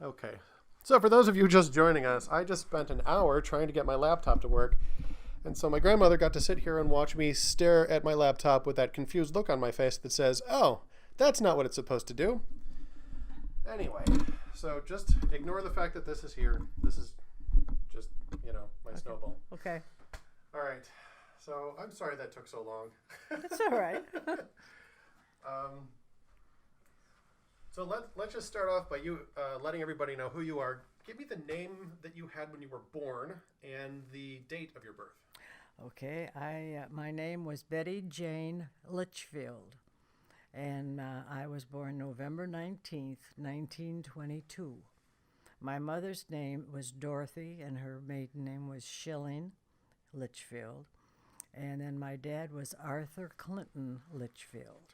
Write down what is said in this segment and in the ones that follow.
Okay. So for those of you just joining us, I just spent an hour trying to get my laptop to work. And so my grandmother got to sit here and watch me stare at my laptop with that confused look on my face that says, oh, that's not what it's supposed to do. Anyway, so just ignore the fact that this is here. This is just, my snowball. Okay. All right. So I'm sorry that took so long. That's all right. So let's just start off by you letting everybody know who you are. Give me the name that you had when you were born and the date of your birth. Okay. My name was Betty Jane Litchfield, and I was born November 19th, 1922. My mother's name was Dorothy, and her maiden name was Schilling Litchfield. And then my dad was Arthur Clinton Litchfield.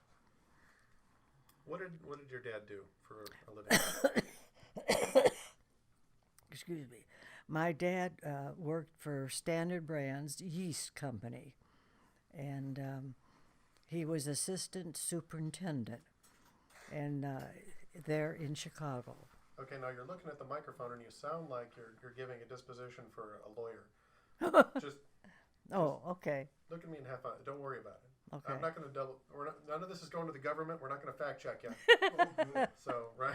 What did your dad do for a living? Excuse me. My dad worked for Standard Brand's yeast company, and he was assistant superintendent, and there in Chicago. Okay, now you're looking at the microphone and you sound like you're giving a disposition for a lawyer. Just Okay. look at me and have fun. Don't worry about it. Okay. I'm not going to none of this is going to the government. We're not going to fact check yet. So, right?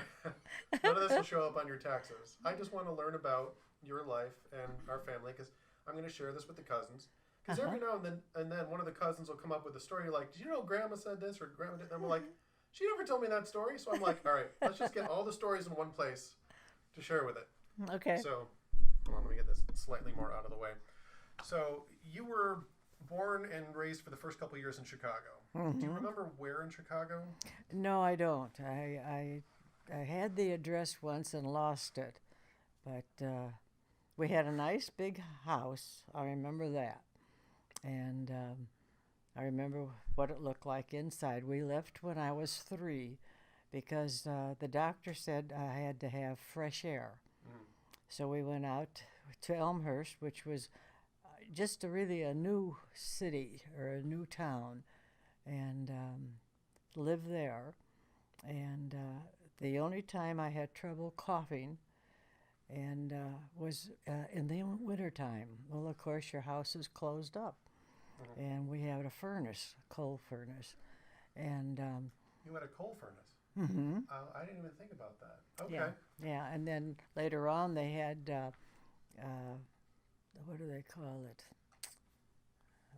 None of this will show up on your taxes. I just want to learn about your life and our family because I'm going to share this with the cousins. Because every now and then one of the cousins will come up with a story like, did you know Grandma said this or Grandma did? And I'm like, she never told me that story. So I'm like, all right, let's just get all the stories in one place to share with it. Okay. So, hold on, let me get this slightly more out of the way. So, you were born and raised for the first couple of years in Chicago. Mm-hmm. Do you remember where in Chicago? No, I don't. I had the address once and lost it, but we had a nice big house. I remember that, and I remember what it looked like inside. We left when I was 3 because the doctor said I had to have fresh air. So we went out to Elmhurst, which was just really a new city or a new town, and lived there. And the only time I had trouble coughing and was in the wintertime. Well, of course, your house is closed up, and we had a furnace, a coal furnace. And You had a coal furnace? Mm-hmm. I didn't even think about that. Okay. Yeah, and then later on they had, what do they call it?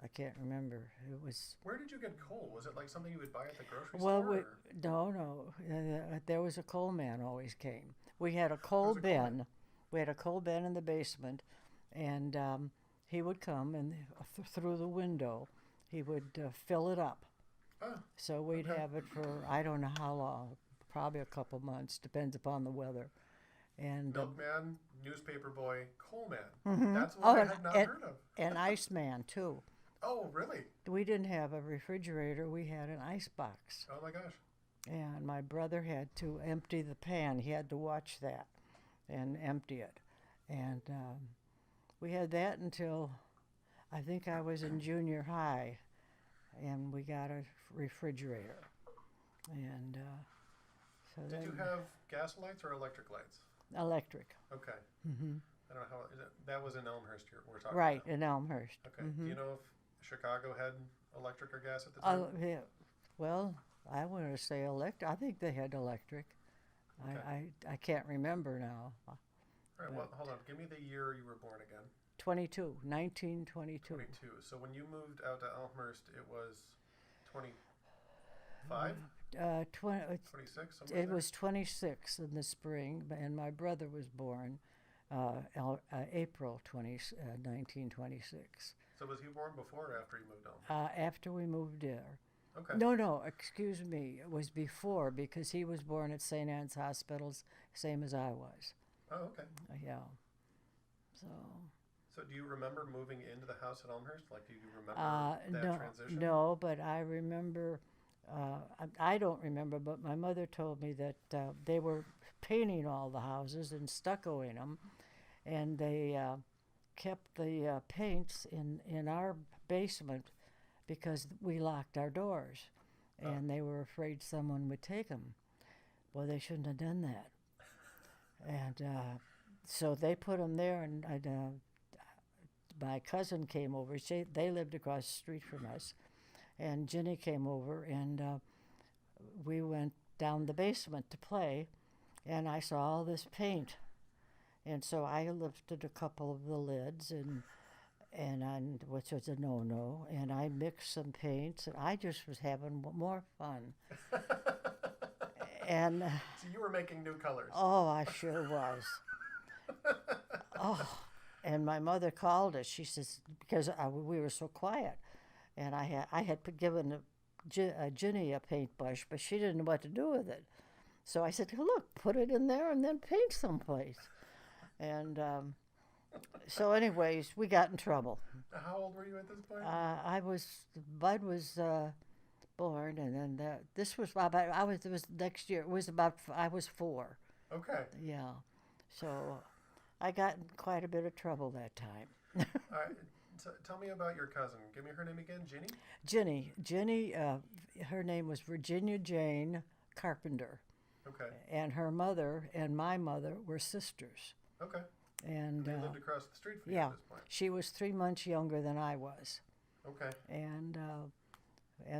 I can't remember. It was... Where did you get coal? Was it like something you would buy at the grocery Well, store? no. There was a coal man always came. We had a coal bin. We had a coal bin in the basement, and he would come and through the window, he would fill it up. Oh, so we'd have it for I don't know how long, probably a couple months, depends upon the weather. And milkman, newspaper boy, coal man. Mm-hmm. That's what I had not heard of. And Iceman too. Oh, really? We didn't have a refrigerator. We had an ice box. Oh my gosh. And my brother had to empty the pan. He had to watch that and empty it. And we had that until I think I was in junior high, and we got a refrigerator. And so did you have gas lights or electric lights? Electric. Okay. Mm-hmm. I don't know how that was in Elmhurst. We're talking right about. In Elmhurst. Okay. Mm-hmm. Do you know if Chicago had electric or gas at the time? Yeah. Well, I want to say electric. I think they had electric. Okay. I can't remember now. All right. Well, hold on. Give me the year you were born again. 1922. 22. So when you moved out to Elmhurst, it was 25? 26? It was 26 in the spring, and my brother was born April 1926. So was he born before or after you moved home? After we moved there. Okay. No, excuse me. It was before because he was born at St. Anne's Hospitals, same as I was. Oh, okay. Yeah. So do you remember moving into the house at Elmhurst? Like, do you remember that transition? No, but I remember, I don't remember, but my mother told me that they were painting all the houses and stuccoing them, and they kept the paints in our basement because we locked our doors, and they were afraid someone would take them. Well, they shouldn't have done that. And so they put them there, and my cousin came over. They lived across the street from us, and Ginny came over, and we went down the basement to play, and I saw all this paint, and so I lifted a couple of the lids, which was a no-no, and I mixed some paints, and I just was having more fun. And So you were making new colors. oh, I sure was. Oh, and my mother called us. She says, because we were so quiet, and I had given Ginny a paintbrush, but she didn't know what to do with it. So I said, look, put it in there and then paint someplace. And so anyways, we got in trouble. How old were you at this point? Bud was born, and then this was about, it was next year. It was about, I was 4. Okay. Yeah. So I got in quite a bit of trouble that time. All right. So tell me about your cousin. Give me her name again. Ginnie? Ginny, her name was Virginia Jane Carpenter. Okay. And her mother and my mother were sisters. Okay. And they lived across the street from you yeah, at this point. she was 3 months younger than I was. Okay. And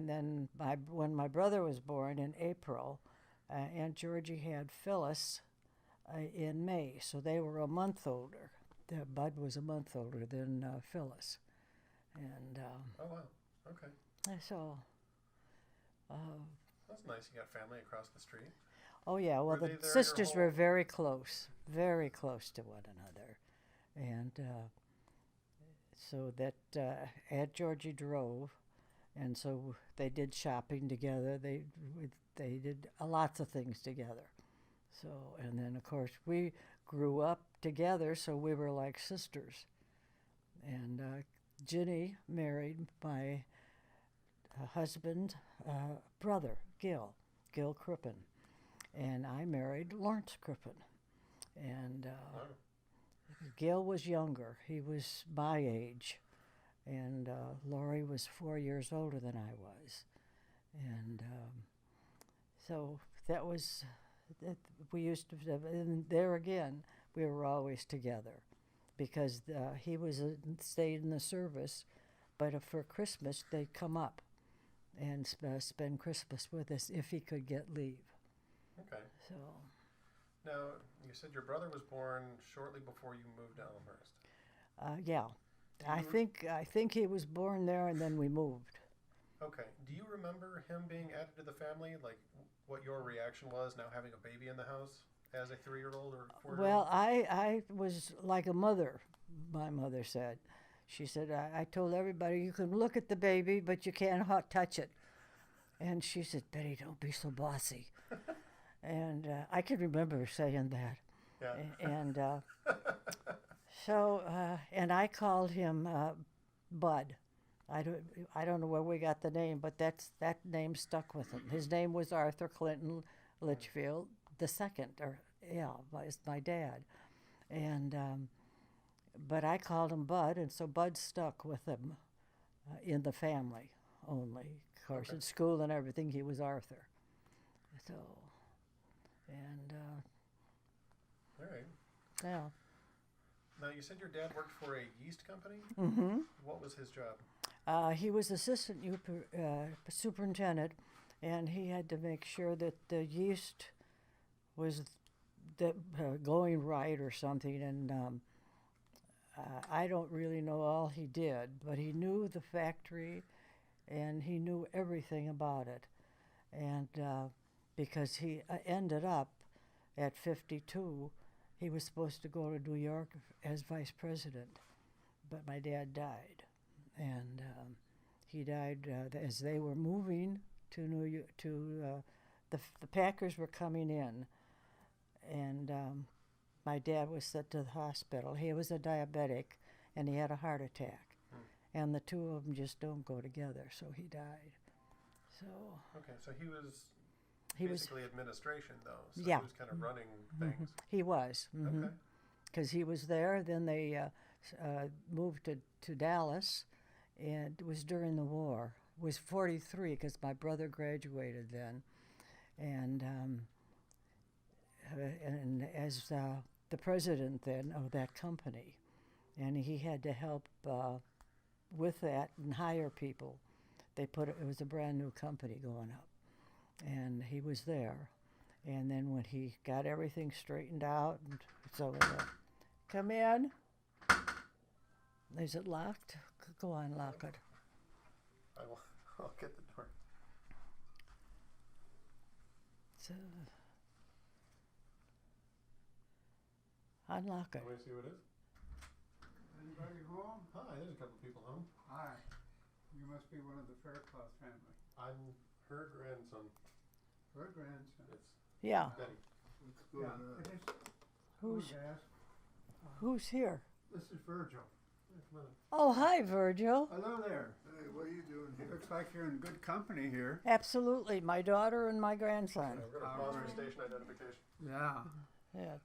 then when my brother was born in April, Aunt Georgie had Phyllis in May, so they were a month older. Bud was a month older than Phyllis. And oh, wow. Okay. so That's nice. You got family across the street. oh yeah, well, Were the they there sisters your were whole- very close to one another. And so that Aunt Georgie drove, and so they did shopping together. They did lots of things together. So, and then of course we grew up together, so we were like sisters. And Ginny married my husband, brother, Gil Crippen, and I married Lawrence Crippen. And Wow. Gil was younger. He was my age, and Laurie was 4 years older than I was. And so that was, we used to, and there again, we were always together, because he stayed in the service, but for Christmas they'd come up and spend Christmas with us if he could get leave. Okay. So Now, you said your brother was born shortly before you moved to Elmhurst. yeah, I think he was born there, and then we moved. Okay. Do you remember him being added to the family? Like, what your reaction was now having a baby in the house as a 3-year-old or 4-year-old? Well, I was like a mother, my mother said. She said, I told everybody, you can look at the baby, but you can't touch it. And she said, Betty, don't be so bossy. And I can remember saying that. Yeah. And so, and I called him Bud. I don't know where we got the name, but that name stuck with him. His name was Arthur Clinton Litchfield II, my dad. And but I called him Bud, and so Bud stuck with him in the family only. Of course, Okay. in school and everything, he was Arthur. So, and All right. yeah. Now, you said your dad worked for a yeast company? Mm-hmm. What was his job? He was assistant superintendent, and he had to make sure that the yeast was going right or something. And I don't really know all he did, but he knew the factory, and he knew everything about it. And because he ended up at 52, he was supposed to go to New York as vice president, but my dad died. And he died as they were moving to New York. The Packers were coming in, and my dad was sent to the hospital. He was a diabetic, and he had a heart attack, and the two of them just don't go together. So he died. So Okay, so he was he was basically administration, though. So Yeah. he was kind of running things. he was Okay. because he was there. Then they moved to Dallas, and it was during the war. It was 43 because my brother graduated then, and and as the president then of that company, and he had to help with that and hire people. It was a brand new company going up, and he was there. And then when he got everything straightened out, and so come in. Is it locked? Go on, lock it. I'll get the door. So, unlock it. Let me see who it is. Anybody home? Hi, there's a couple people home. Hi. You must be one of the Faircloth family. I'm her grandson. Her grandson. It's Yeah. Betty. Yeah. It is. Who's Ask. who's here? This is Virgil. Hey, come on in. Oh, hi, Virgil. Hello there. Hey, what are you doing here? Looks like you're in good company here. Absolutely, my daughter and my grandson. We're going to pause for station identification. Yeah. Yeah.